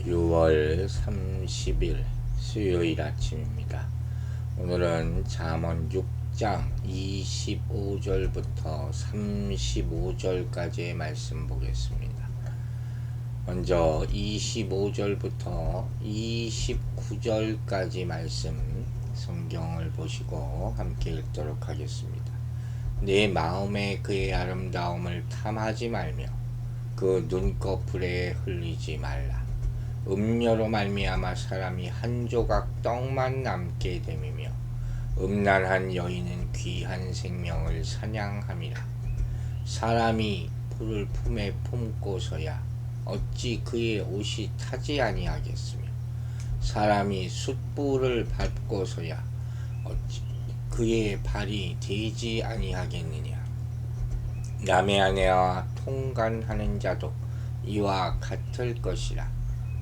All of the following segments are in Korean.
6월 30일 수요일 아침입니다. 오늘은 잠언 6장 25절부터 35절까지의 말씀 보겠습니다. 먼저 25절부터 29절까지 말씀 성경을 보시고 함께 읽도록 하겠습니다. 내 마음에 그의 아름다움을 탐하지 말며 그 눈꺼풀에 흘리지 말라. 음료로 말미암아 사람이 한 조각 떡만 남게 됨이며 음란한 여인은 귀한 생명을 사냥함이라. 사람이 풀을 품에 품고서야 어찌 그의 옷이 타지 아니하겠으며 사람이 숯불을 밟고서야 어찌 그의 발이 되지 아니하겠느냐. 남의 아내와 통간하는 자도 이와 같을 것이라.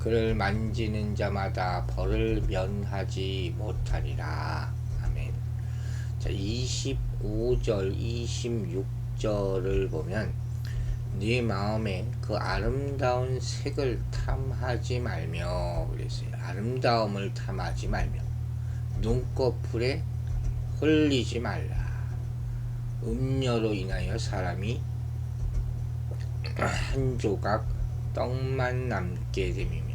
그를 만지는 자마다 벌을 면하지 못하리라. 아멘. 자, 25절, 26절을 보면 네 마음에 그 아름다운 색을 탐하지 말며 그랬어요. 아름다움을 탐하지 말며 눈꺼풀에 흘리지 말라. 음료로 인하여 사람이 한 조각 떡만 남게 됨이며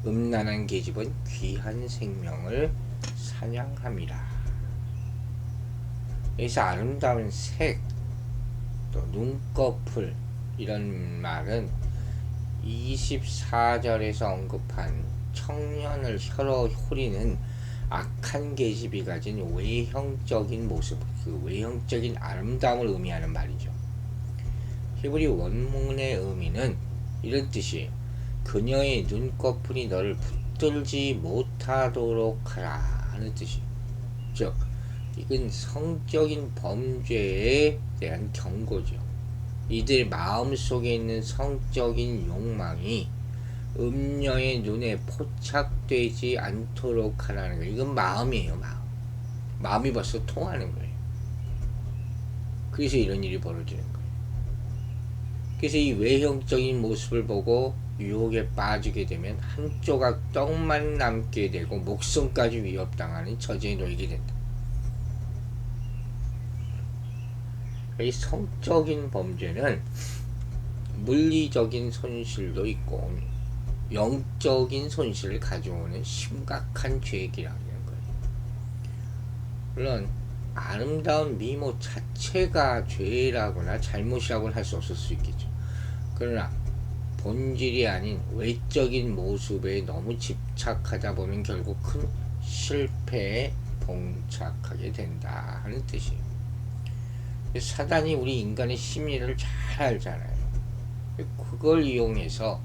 음란한 계집은 귀한 생명을 사냥함이라. 여기서 아름다운 색, 또 눈꺼풀 이런 말은 24절에서 언급한 청년을 혀로 호리는 악한 계집이 가진 외형적인 모습, 그 외형적인 아름다움을 의미하는 말이죠. 히브리 원문의 의미는 이런 뜻이에요. 그녀의 눈꺼풀이 너를 붙들지 못하도록 하라 하는 뜻이에요. 즉, 이건 성적인 범죄에 대한 경고죠. 이들 마음속에 있는 성적인 욕망이 음녀의 눈에 포착되지 않도록 하라는 거예요. 이건 마음이에요. 마음이 벌써 통하는 거예요. 그래서 이런 일이 벌어지는 거예요. 그래서 이 외형적인 모습을 보고 유혹에 빠지게 되면 한 조각 떡만 남게 되고 목숨까지 위협당하는 처지에 놓이게 된다. 이 성적인 범죄는 물리적인 손실도 있고 영적인 손실을 가져오는 심각한 죄악이라는 거예요. 물론 아름다운 미모 자체가 죄라거나 잘못이라고는 할 수 없을 수 있겠죠. 그러나 본질이 아닌 외적인 모습에 너무 집착하다 보면 결국 큰 실패에 봉착하게 된다 하는 뜻이에요. 사단이 우리 인간의 심리를 잘 알잖아요. 그걸 이용해서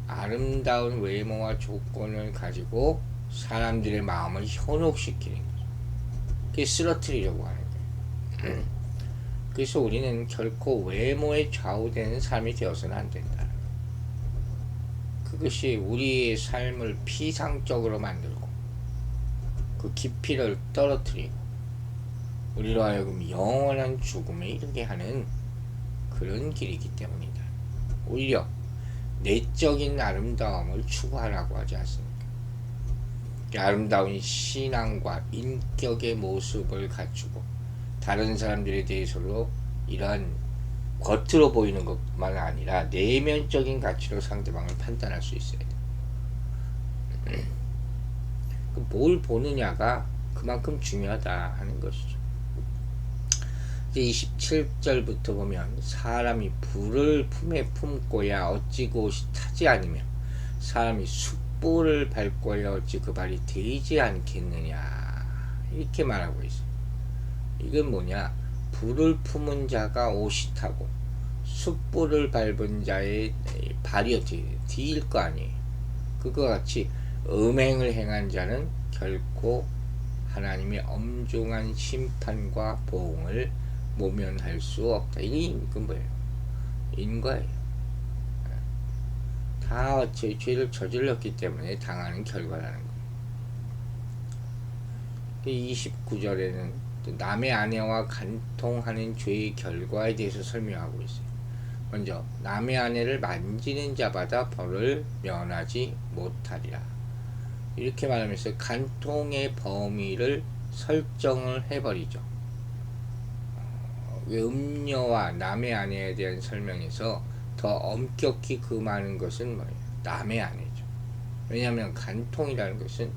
아름다운 외모와 조건을 가지고 사람들의 마음을 현혹시키는 거죠. 그게 쓰러뜨리려고 하는 거예요. 그래서 우리는 결코 외모에 좌우되는 삶이 되어서는 안 된다. 그것이 우리의 삶을 피상적으로 만들고 그 깊이를 떨어뜨리고 우리로 하여금 영원한 죽음에 이르게 하는 그런 길이기 때문이다. 오히려 내적인 아름다움을 추구하라고 하지 않습니까? 아름다운 신앙과 인격의 모습을 갖추고 다른 사람들에 대해서도 이러한 겉으로 보이는 것만 아니라 내면적인 가치로 상대방을 판단할 수 있어야 돼. 뭘 보느냐가 그만큼 중요하다 하는 것이죠. 이제 27절부터 보면 사람이 불을 품에 품고야 어찌 그 옷이 타지 않으며 사람이 숯불을 밟고야 어찌 그 발이 되지 않겠느냐 이렇게 말하고 있어요. 이건 뭐냐? 불을 품은 자가 옷이 타고 숯불을 밟은 자의 발이 어떻게 뒤일 거 아니에요. 그거 같이 음행을 행한 자는 결코 하나님의 엄중한 심판과 보응을 모면할 수 없다. 이게 뭐예요? 인과예요. 다 죄를 저질렀기 때문에 당하는 결과라는 거예요. 29절에는 남의 아내와 간통하는 죄의 결과에 대해서 설명하고 있어요. 먼저 남의 아내를 만지는 자마다 벌을 면하지 못하리라. 이렇게 말하면서 간통의 범위를 설정을 해버리죠. 음녀와 남의 아내에 대한 설명에서 더 엄격히 금하는 것은 뭐예요? 남의 아내죠. 왜냐하면 간통이라는 것은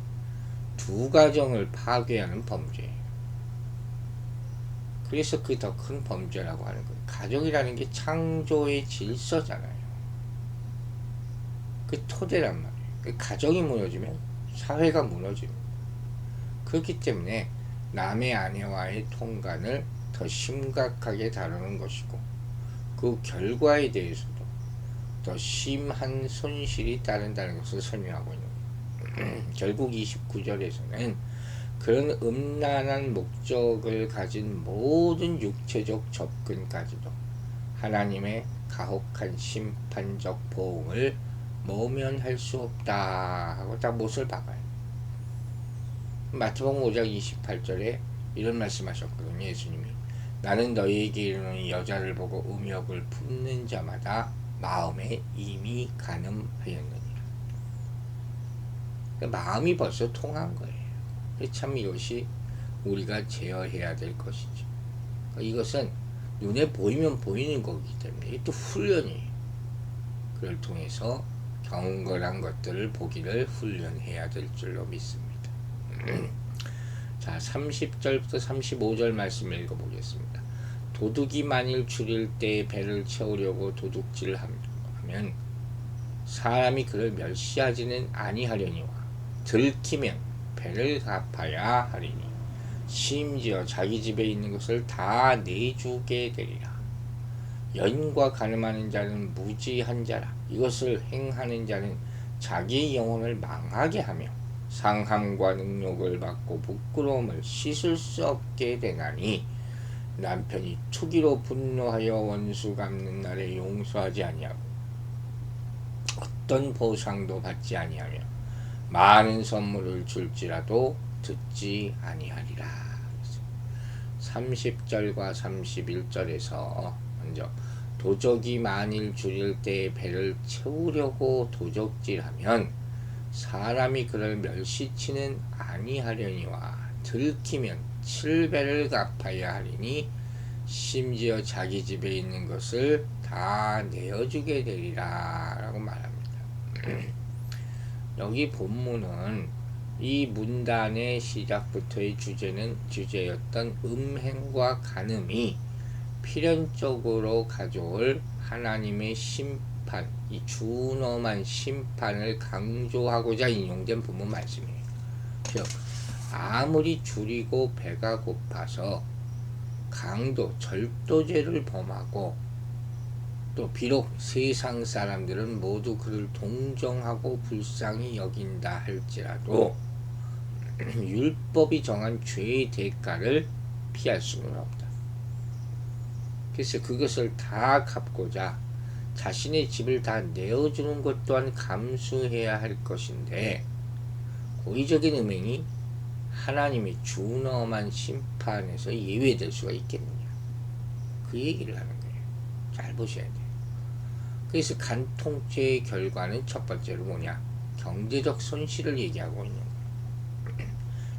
두 가정을 파괴하는 범죄예요. 그래서 그 더 큰 범죄라고 하는 거예요. 가정이라는 게 창조의 질서잖아요. 그 토대란 말이에요. 그 가정이 무너지면 사회가 무너집니다. 그렇기 때문에 남의 아내와의 통관을 더 심각하게 다루는 것이고, 그 결과에 대해서도 더 심한 손실이 따른다는 것을 설명하고 있는 거예요. 결국 29절에서는 그런 음란한 목적을 가진 모든 육체적 접근까지도 하나님의 가혹한 심판적 보응을 모면할 수 없다 하고 딱 못을 박아요. 마태복음 5장 28절에 이런 말씀하셨거든요. 예수님이 나는 너희에게 이르노니 여자를 보고 음욕을 품는 자마다 마음에 이미 간음하였느니라. 그러니까 마음이 벌써 통한 거예요. 참 이것이 우리가 제어해야 될 것이죠. 이것은 눈에 보이면 보이는 거기 때문에 이게 또 훈련이에요. 그걸 통해서 경건한 것들을 보기를 훈련해야 될 줄로 믿습니다. 자, 30절부터 35절 말씀을 읽어보겠습니다. 도둑이 만일 줄일 때 배를 채우려고 도둑질을 하면 사람이 그를 멸시하지는 아니하려니와 들키면 배를 갚아야 하리니 심지어 자기 집에 있는 것을 다 내주게 되리라. 연과 간음하는 자는 무지한 자라. 이것을 행하는 자는 자기의 영혼을 망하게 하며 상함과 능욕을 받고 부끄러움을 씻을 수 없게 되나니 남편이 투기로 분노하여 원수 갚는 날에 용서하지 아니하고 어떤 보상도 받지 아니하며 많은 선물을 줄지라도 듣지 아니하리라. 30절과 31절에서 먼저 도적이 만일 줄일 때 배를 채우려고 도적질하면 사람이 그를 멸시치는 아니하려니와 들키면 7배를 갚아야 하리니 심지어 자기 집에 있는 것을 다 내어주게 되리라 라고 말합니다. 여기 본문은 이 문단의 시작부터의 주제였던 음행과 간음이 필연적으로 가져올 하나님의 심판, 이 준엄한 심판을 강조하고자 인용된 본문 말씀이에요. 즉 아무리 줄이고 배가 고파서 강도, 절도죄를 범하고 또 비록 세상 사람들은 모두 그를 동정하고 불쌍히 여긴다 할지라도 율법이 정한 죄의 대가를 피할 수는 없다. 그래서 그것을 다 갚고자 자신의 집을 다 내어주는 것 또한 감수해야 할 것인데 고의적인 음행이 하나님의 준엄한 심판에서 예외될 수가 있겠느냐. 그 얘기를 하는 거예요. 잘 보셔야 돼요. 그래서 간통죄의 결과는 첫 번째로 뭐냐? 경제적 손실을 얘기하고 있는 거예요.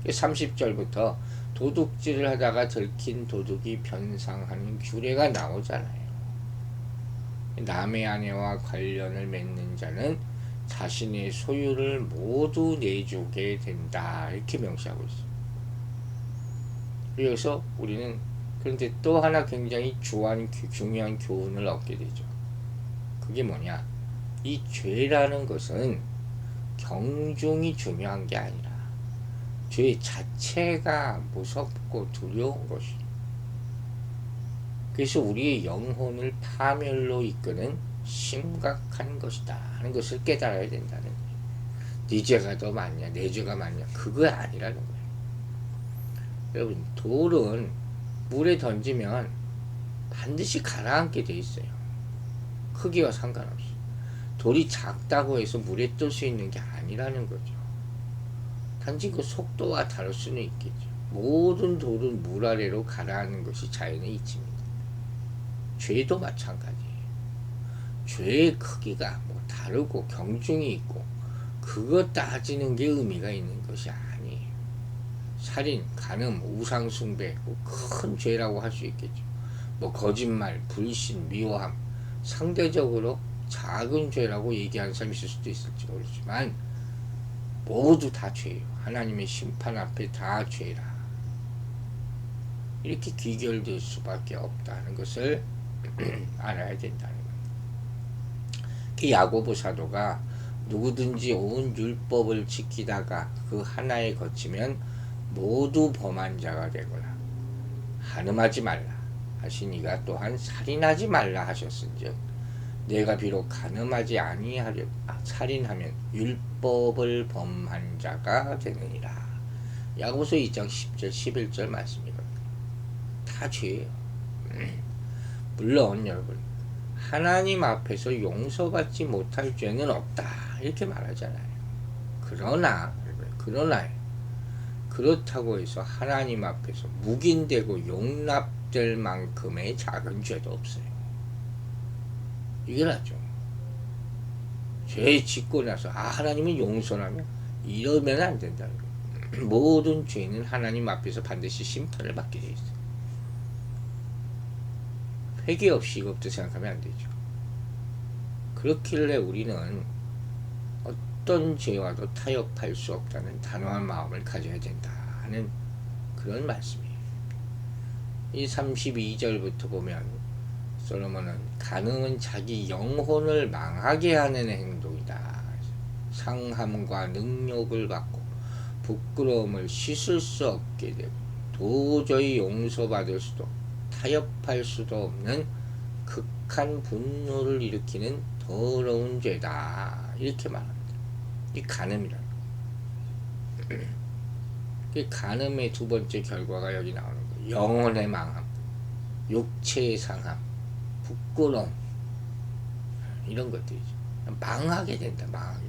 30절부터 도둑질을 하다가 들킨 도둑이 변상하는 규례가 나오잖아요. 남의 아내와 관련을 맺는 자는 자신의 소유를 모두 내주게 된다. 이렇게 명시하고 있어요. 그래서 우리는 그런데 또 하나 굉장히 중요한 교훈을 얻게 되죠. 그게 뭐냐? 이 죄라는 것은 경중이 중요한 게 아니라 죄 자체가 무섭고 두려운 것이. 그래서 우리의 영혼을 파멸로 이끄는 심각한 것이다 하는 것을 깨달아야 된다는 거예요. 네 죄가 더 많냐 내 죄가 많냐 그거 아니라는 거예요. 여러분 돌은 물에 던지면 반드시 가라앉게 돼 있어요. 크기와 상관없이. 돌이 작다고 해서 물에 뜰 수 있는 게 아니라는 거죠. 단지 그 속도가 다를 수는 있겠죠. 모든 돌은 물 아래로 가라앉는 것이 자연의 이치입니다. 죄도 마찬가지예요. 죄의 크기가 뭐 다르고 경중이 있고 그거 따지는 게 의미가 있는 것이 아니에요. 살인, 간음, 우상숭배 큰 죄라고 할 수 있겠죠. 뭐 거짓말, 불신, 미워함 상대적으로 작은 죄라고 얘기하는 사람이 있을 수도 있을지 모르지만 모두 다 죄예요. 하나님의 심판 앞에 다 죄라. 이렇게 귀결될 수밖에 없다는 것을 알아야 된다는 거예요. 그 야고보 사도가 누구든지 온 율법을 지키다가 그 하나에 거치면 모두 범한 자가 되거나 간음하지 말라 하시니가 또한 살인하지 말라 하셨은즉 내가 비록 간음하지 아니하려 살인하면 율법을 범한 자가 되느니라. 야고보서 2장 10절 11절 말씀이거든요. 다 죄예요. 물론 여러분 하나님 앞에서 용서받지 못할 죄는 없다 이렇게 말하잖아요. 그러나 그렇다고 해서 하나님 앞에서 묵인되고 용납될 만큼의 작은 죄도 없어요. 이겨나죠. 죄 짓고 나서 하나님은 용서하면 이러면 안 된다는 거예요. 모든 죄는 하나님 앞에서 반드시 심판을 받게 돼 있어요. 회개 없이 이것부터 생각하면 안 되죠. 그렇길래 우리는 어떤 죄와도 타협할 수 없다는 단호한 마음을 가져야 된다는 그런 말씀이에요. 이 32절부터 보면 솔로몬은 간음은 자기 영혼을 망하게 하는 행동이다. 상함과 능욕을 받고 부끄러움을 씻을 수 없게 되고 도저히 용서받을 수도 타협할 수도 없는 극한 분노를 일으키는 더러운 죄다. 이렇게 말합니다. 이 간음이라는 거예요. 이 간음의 두 번째 결과가 여기 나오는 거예요. 영혼의 망함, 육체의 상함, 부끄러움 이런 것들이죠. 망하게 된다. 망하게.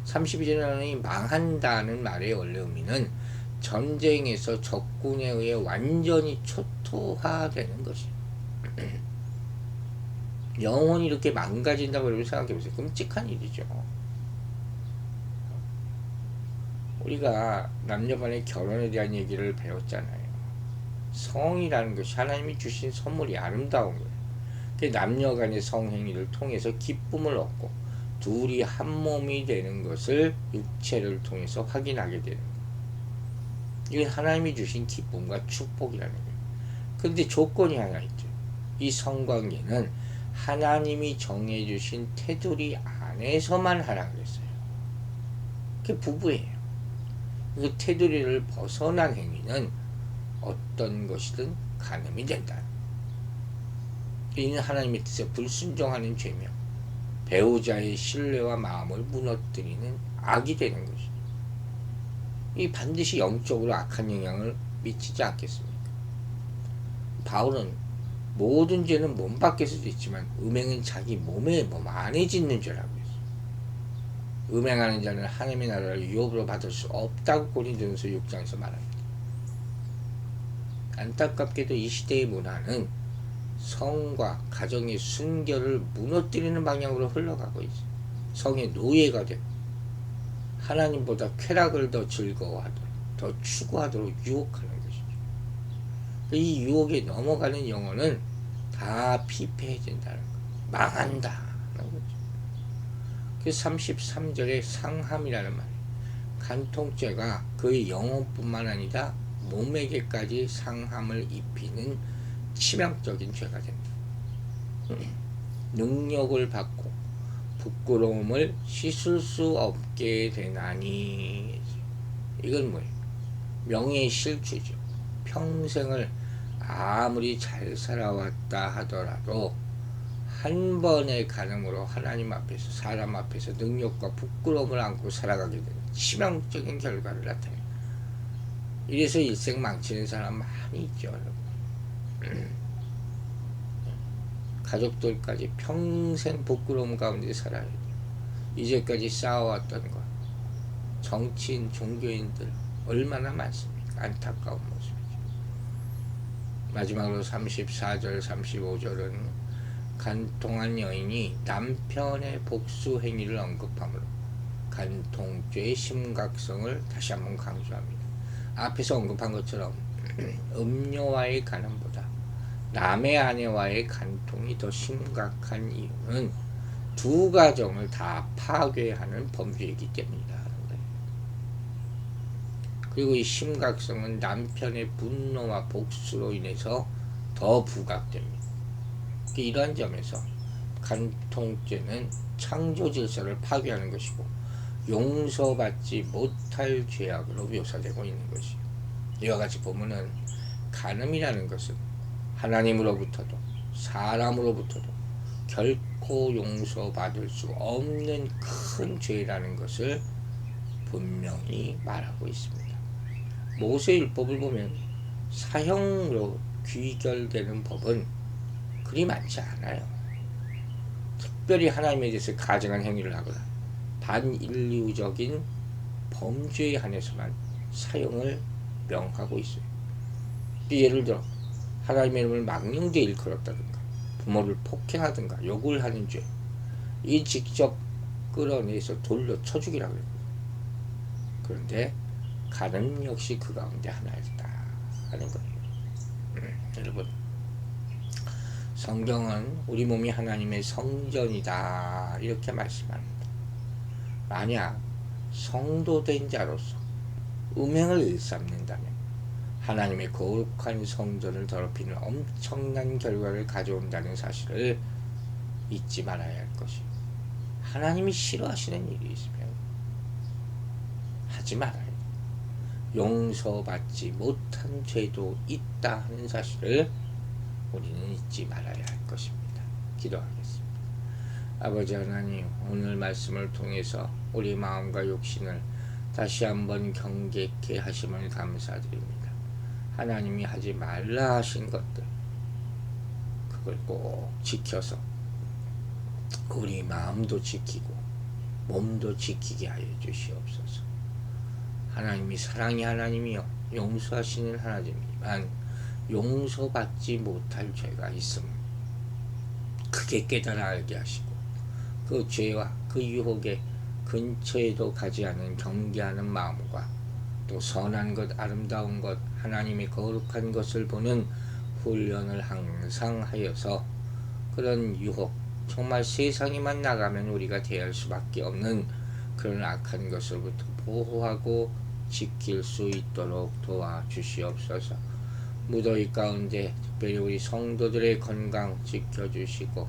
32절에 망한다는 말의 원래 의미는 전쟁에서 적군에 의해 완전히 초토화되는 것이에요. 영혼이 이렇게 망가진다고 여러분 생각해보세요. 끔찍한 일이죠. 우리가 남녀간의 결혼에 대한 얘기를 배웠잖아요. 성이라는 것이 하나님이 주신 선물이 아름다운 거예요. 남녀간의 성행위를 통해서 기쁨을 얻고 둘이 한 몸이 되는 것을 육체를 통해서 확인하게 되는 거예요. 이건 하나님이 주신 기쁨과 축복이라는 거예요. 그런데 조건이 하나 있죠. 이 성관계는 하나님이 정해주신 테두리 안에서만 하라 그랬어요. 그게 부부예요. 그 테두리를 벗어난 행위는 어떤 것이든 간음이 된다. 이는 하나님의 뜻에 불순종하는 죄며 배우자의 신뢰와 마음을 무너뜨리는 악이 되는 것이죠. 이 반드시 영적으로 악한 영향을 미치지 않겠습니까? 바울은 모든 죄는 몸 밖에서도 있지만 음행은 자기 몸 안에 짓는 죄라고 했어요. 음행하는 자는 하나님의 나라를 유업으로 받을 수 없다고 고린도전서 6장에서 말합니다. 안타깝게도 이 시대의 문화는 성과 가정의 순결을 무너뜨리는 방향으로 흘러가고 있어요. 성의 노예가 되고 하나님보다 쾌락을 더 즐거워하도록 더 추구하도록 유혹하는 것이죠. 이 유혹에 넘어가는 영혼은 다 피폐해진다는 거, 망한다는 거죠. 그 33절의 상함이라는 말이에요. 간통죄가 그의 영혼뿐만 아니라 몸에게까지 상함을 입히는 치명적인 죄가 됩니다. 능력을 받고 부끄러움을 씻을 수 없게 되나니 이건 뭐예요? 명예의 실추죠. 평생을 아무리 잘 살아왔다 하더라도 한 번의 간음으로 하나님 앞에서 사람 앞에서 능력과 부끄러움을 안고 살아가게 되는 치명적인 결과를 나타내요. 이래서 일생 망치는 사람 많이 있죠. 가족들까지 평생 부끄러움 가운데 살아야 돼요. 이제까지 쌓아왔던 것, 정치인, 종교인들 얼마나 많습니까? 안타까운 모습이죠. 마지막으로 34절, 35절은 간통한 여인이 남편의 복수 행위를 언급하므로 간통죄의 심각성을 다시 한번 강조합니다. 앞에서 언급한 것처럼 음녀와의 간음보다 남의 아내와의 간통이 더 심각한 이유는 두 가정을 다 파괴하는 범죄이기 때문이다. 그리고 이 심각성은 남편의 분노와 복수로 인해서 더 부각됩니다. 이러한 점에서 간통죄는 창조 질서를 파괴하는 것이고 용서받지 못할 죄악으로 묘사되고 있는 것이요. 이와 같이 보면은 간음이라는 것은 하나님으로부터도 사람으로부터도 결코 용서받을 수 없는 큰 죄라는 것을 분명히 말하고 있습니다. 모세율법을 보면 사형으로 귀결되는 법은 그리 많지 않아요. 특별히 하나님에 대해서 가증한 행위를 하거나 반인류적인 범죄에 한해서만 사형을 명하고 있어요. 예를 들어 하나님의 이름을 망령되이 일컬었다든가 부모를 폭행하든가 욕을 하는 죄, 이 직접 끌어내서 돌려 쳐 죽이라고 그래요. 그런데 간음 역시 그 가운데 하나였다 하는 거예요. 여러분, 성경은 우리 몸이 하나님의 성전이다 이렇게 말씀합니다. 만약 성도된 자로서 음행을 일삼는다면 하나님의 거룩한 성전을 더럽히는 엄청난 결과를 가져온다는 사실을 잊지 말아야 할 것이요. 하나님이 싫어하시는 일이 있으면 하지 말아야 돼. 용서받지 못한 죄도 있다 하는 사실을 우리는 잊지 말아야 할 것입니다. 기도하겠습니다. 아버지 하나님, 오늘 말씀을 통해서 우리 마음과 욕심을 다시 한번 경계케 하심을 감사드립니다. 하나님이 하지 말라 하신 것들, 그걸 꼭 지켜서 우리 마음도 지키고 몸도 지키게 하여 주시옵소서. 하나님이 사랑의 하나님이요 용서하시는 하나님이지만 용서받지 못할 죄가 있음 크게 깨달아 알게 하시고 그 죄와 그 유혹에 근처에도 가지 않은 경계하는 마음과 또 선한 것 아름다운 것 하나님의 거룩한 것을 보는 훈련을 항상 하여서 그런 유혹 정말 세상에만 나가면 우리가 대할 수밖에 없는 그런 악한 것으로부터 보호하고 지킬 수 있도록 도와주시옵소서. 무더위 가운데 특별히 우리 성도들의 건강 지켜주시고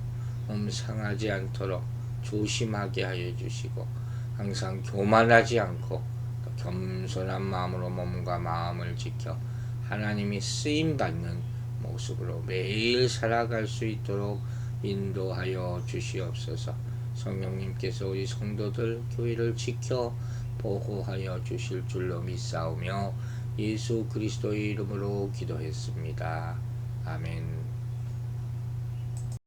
상하지 않도록 조심하게 하여 주시고 항상 교만하지 않고 겸손한 마음으로 몸과 마음을 지켜 하나님이 쓰임받는 모습으로 매일 살아갈 수 있도록 인도하여 주시옵소서. 성령님께서 우리 성도들 교회를 지켜 보호하여 주실 줄로 믿사오며 예수 그리스도의 이름으로 기도했습니다. 아멘.